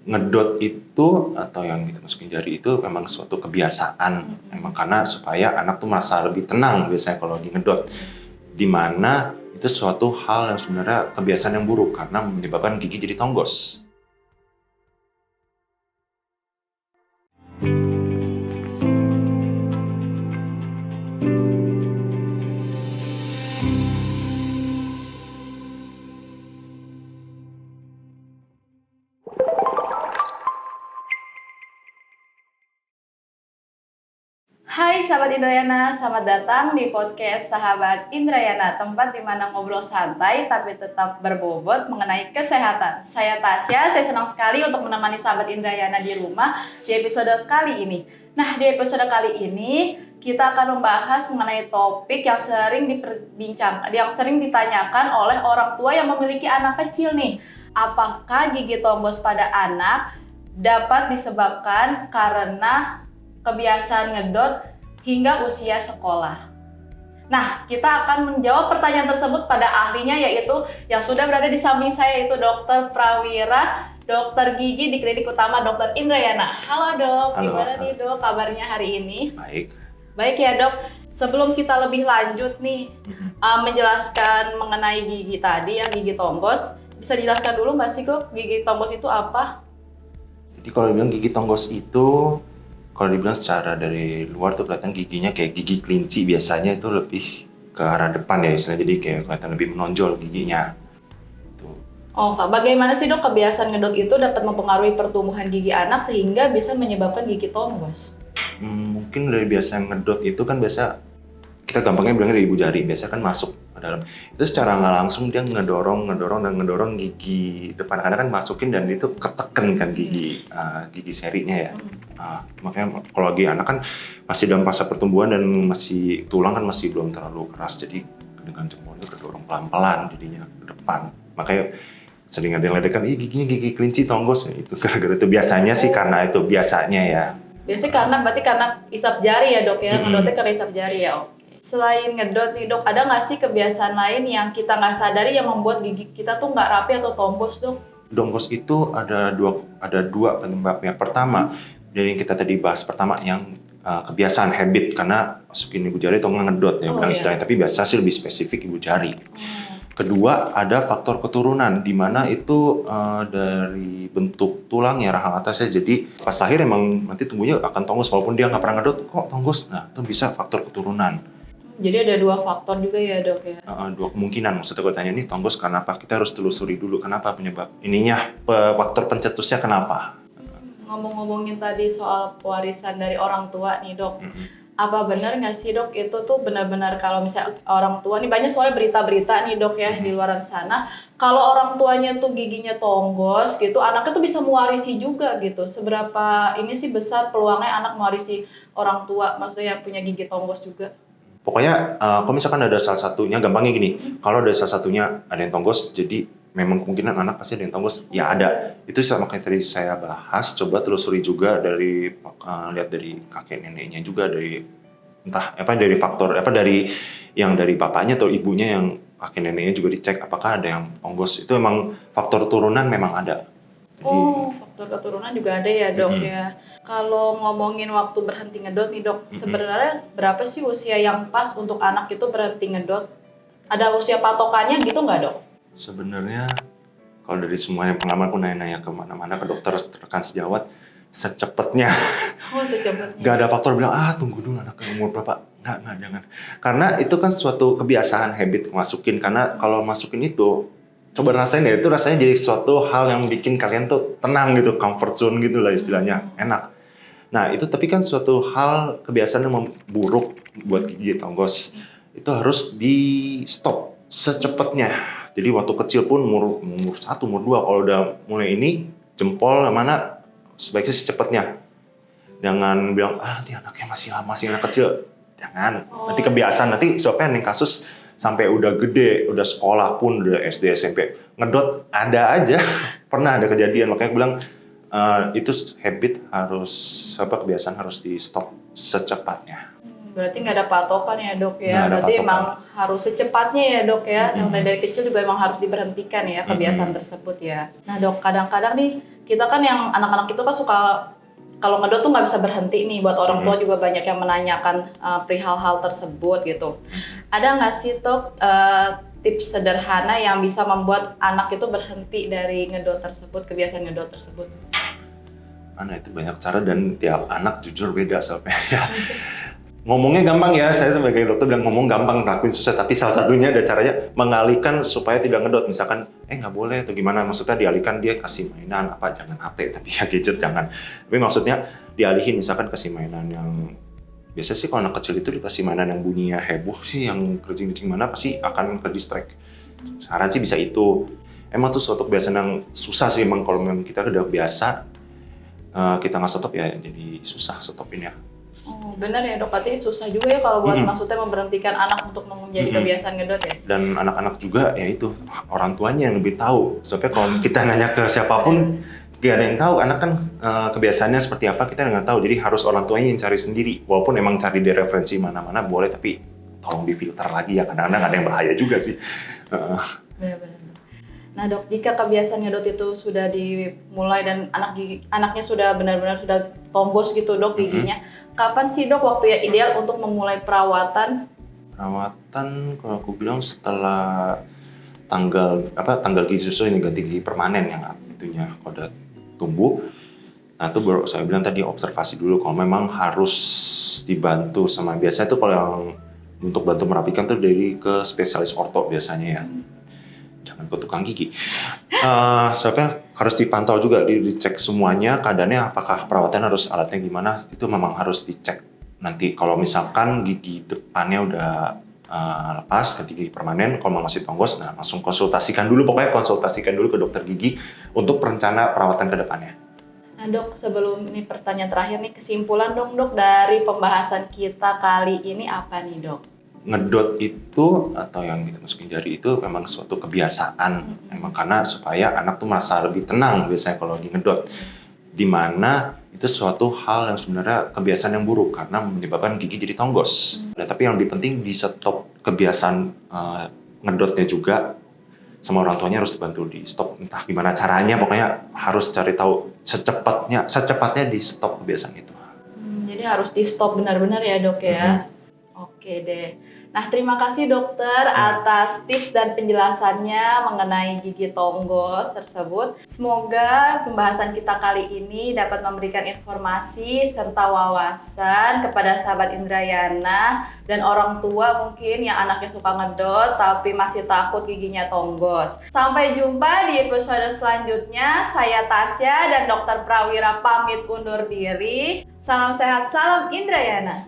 ngedot itu atau yang kita masukin jari itu memang suatu kebiasaan, memang karena supaya anak tuh merasa lebih tenang biasanya kalau di ngedot, dimana itu suatu hal yang sebenarnya kebiasaan yang buruk karena menyebabkan gigi jadi tonggos. Hai sahabat Indrayana, selamat datang di podcast Sahabat Indrayana, tempat di mana ngobrol santai tapi tetap berbobot mengenai kesehatan. Saya Tasya, saya senang sekali untuk menemani sahabat Indrayana di rumah di episode kali ini. Nah, di episode kali ini kita akan membahas mengenai topik yang sering ditanyakan oleh orang tua yang memiliki anak kecil nih. Apakah gigi tombos pada anak dapat disebabkan karena kebiasaan ngedot hingga usia sekolah? Nah, kita akan menjawab pertanyaan tersebut pada ahlinya, yaitu yang sudah berada di samping saya, yaitu Dr. Prawira, dokter gigi di Klinik Utama Dr. Indrayana. Halo dok, gimana nih dok kabarnya hari ini? Baik. Baik ya dok, sebelum kita lebih lanjut nih menjelaskan mengenai gigi tadi ya, gigi tonggos, bisa dijelaskan dulu nggak sih dok, gigi tonggos itu apa? Jadi kalau dibilang gigi tonggos itu, kalau dibilang secara dari luar tuh kelihatan giginya kayak gigi kelinci, biasanya itu lebih ke arah depan ya istilahnya, jadi kayak kelihatan lebih menonjol giginya. Tuh. Oh, Kak, bagaimana sih dok kebiasaan ngedot itu dapat mempengaruhi pertumbuhan gigi anak sehingga bisa menyebabkan gigi tonggos? Mungkin dari biasa ngedot itu kan biasa, kita gampangnya bilangnya dari ibu jari, biasa kan masuk ke dalam. Itu secara nggak langsung dia ngedorong gigi depan, karena kan masukin dan itu keteken kan gigi serinya ya. Makanya kalau lagi anak kan masih dalam fase pertumbuhan dan masih tulang kan masih belum terlalu keras, jadi dengan jempolnya kedorong pelan-pelan jadinya ke depan. Makanya sering ada yang ledekan, giginya gigi kelinci tonggos, itu gara-gara itu biasanya sih, karena itu biasanya ya. Biasanya berarti karena isap jari ya dok ya, ngedotnya karena isap jari ya. Oke. Selain ngedot nih dok, ada nggak sih kebiasaan lain yang kita nggak sadari yang membuat gigi kita tuh nggak rapi atau tonggos dok? Tonggos itu ada dua penyebabnya. Pertama, dari yang kita tadi bahas pertama, yang kebiasaan habit karena masukin ibu jari atau ngedot ya, bilang istilahnya, tapi biasa sih lebih spesifik ibu jari. Kedua, ada faktor keturunan, di mana itu dari bentuk tulangnya, rahang atasnya, jadi pas lahir emang nanti tumbuhnya akan tonggos, walaupun dia nggak pernah ngedot, kok tonggos? Nah, itu bisa faktor keturunan. Jadi ada dua faktor juga ya dok ya? Dua kemungkinan, maksudnya gue tanya, ini tonggos karena apa? Kita harus telusuri dulu, kenapa penyebab ininya, faktor pencetusnya kenapa? Ngomong-ngomongin tadi soal pewarisan dari orang tua nih dok, apa benar nggak sih dok itu tuh benar-benar kalau misalnya orang tua nih, banyak soalnya berita-berita nih dok ya di luar sana, kalau orang tuanya tuh giginya tonggos gitu, anaknya tuh bisa mewarisi juga gitu. Seberapa ini sih besar peluangnya anak mewarisi orang tua, maksudnya yang punya gigi tonggos juga? Pokoknya kalau misalkan ada salah satunya, gampangnya gini, kalau ada salah satunya ada yang tonggos, jadi memang kemungkinan anak pasti ada yang tonggos, ya ada. Itu sama kayak tadi saya bahas, coba telusuri juga dari lihat dari kakek neneknya juga, dari entah apa, dari faktor apa, dari yang dari bapaknya atau ibunya, yang kakek neneknya juga dicek apakah ada yang tonggos. Itu emang faktor turunan memang ada. Jadi, faktor keturunan juga ada ya dok ya. Kalau ngomongin waktu berhenti ngedot nih dok, sebenarnya berapa sih usia yang pas untuk anak itu berhenti ngedot? Ada usia patokannya gitu nggak dok? Sebenarnya kalau dari semuanya pengalaman, aku nanya-nanya kemana-mana ke dokter, rekan sejawat, secepatnya. Oh, secepatnya. Gak ada faktor bilang, tunggu dulu anaknya umur berapa. Nggak, jangan. Karena itu kan suatu kebiasaan habit masukin. Karena kalau masukin itu, coba rasain ya, itu rasanya jadi suatu hal yang bikin kalian tuh tenang gitu, comfort zone gitu lah istilahnya, enak. Nah itu tapi kan suatu hal kebiasaan yang buruk buat gigi tonggos. Itu harus di stop secepatnya. Jadi waktu kecil pun umur 1, umur 2, kalau udah mulai ini, jempol mana, sebaiknya secepatnya. Jangan bilang, nanti anaknya masih anak kecil. Jangan, nanti kebiasaan, nanti sebabnya yang kasus sampai udah gede, udah sekolah pun, udah SD, SMP, ngedot ada aja. Pernah ada kejadian, makanya bilang itu habit harus, kebiasaan harus di stop secepatnya. Berarti nggak ada patokan ya dok ya, berarti emang harus secepatnya ya dok ya, yang dari kecil juga emang harus diberhentikan ya kebiasaan tersebut ya. Nah dok, kadang-kadang nih kita kan yang anak-anak itu kan suka kalau ngedot tuh nggak bisa berhenti nih, buat orang tua juga banyak yang menanyakan perihal hal tersebut gitu. Ada nggak sih Dok tips sederhana yang bisa membuat anak itu berhenti dari ngedot tersebut, kebiasaan ngedot tersebut? Itu banyak cara dan tiap anak jujur beda soalnya. Ngomongnya gampang ya, saya sebagai dokter bilang ngomong gampang, ngelakuin susah, tapi salah satunya ada caranya mengalihkan supaya tidak ngedot. Misalkan, nggak boleh atau gimana, maksudnya dialihkan dia kasih mainan, apa jangan HP, tapi ya gadget jangan. Tapi maksudnya dialihin, misalkan kasih mainan yang, biasa sih kalau anak kecil itu dikasih mainan yang bunyinya heboh sih, yang kerjing-kerjing mana pasti akan ke distract. Saran sih bisa itu. Emang tuh suatu kebiasaan yang susah sih, emang kalau memang kita udah biasa, kita nggak stop ya, jadi susah stopin ya. Oh, benar ya Dok, berarti susah juga ya kalau buat maksudnya memberhentikan anak untuk menjadi kebiasaan ngedot ya? Dan anak-anak juga ya itu, orang tuanya yang lebih tahu. Soalnya kalau kita nanya ke siapapun, gak ada yang tahu. Anak kan kebiasaannya seperti apa, kita nggak tahu. Jadi harus orang tuanya yang cari sendiri. Walaupun emang cari di referensi mana-mana boleh, tapi tolong difilter lagi ya. Kadang-kadang ada yang bahaya juga sih. Benar-benar. Nah Dok, jika kebiasaan ngedot itu sudah dimulai dan anaknya sudah benar-benar sudah tombos gitu Dok giginya, kapan sih Dok waktu yang ideal untuk memulai perawatan? Perawatan kalau aku bilang setelah tanggal gigi susu ini, ganti gigi permanen yang itunya kalau udah tumbuh. Nah itu baru saya bilang tadi observasi dulu kalau memang harus dibantu sama, biasanya tuh kalau yang untuk bantu merapikan tuh dari ke spesialis orto biasanya ya. Jangan ke tukang gigi. Soalnya harus dipantau juga, dicek semuanya keadaannya, apakah perawatan harus alatnya gimana, itu memang harus dicek. Nanti kalau misalkan gigi depannya udah lepas, ganti gigi permanen, kalau masih tonggos, nah langsung konsultasikan dulu ke dokter gigi untuk perencana perawatan ke depannya. Nah Dok, sebelum ini pertanyaan terakhir nih, kesimpulan dong Dok dari pembahasan kita kali ini apa nih Dok? Ngedot itu atau yang kita masukin jari itu memang suatu kebiasaan, memang karena supaya anak tuh merasa lebih tenang biasanya kalau lagi ngedot, dimana itu suatu hal yang sebenarnya kebiasaan yang buruk karena menyebabkan gigi jadi tonggos. Nah, tapi yang lebih penting di stop kebiasaan ngedotnya juga, sama orang tuanya harus dibantu di stop, entah gimana caranya, pokoknya harus cari tahu secepatnya di stop kebiasaan itu. Jadi harus di stop benar-benar ya Dok ya. Oke deh. Nah, terima kasih dokter atas tips dan penjelasannya mengenai gigi tonggos tersebut. Semoga pembahasan kita kali ini dapat memberikan informasi serta wawasan kepada sahabat Indrayana dan orang tua mungkin yang anaknya suka ngedot tapi masih takut giginya tonggos. Sampai jumpa di episode selanjutnya. Saya Tasya dan Dokter Prawira pamit undur diri. Salam sehat, salam Indrayana.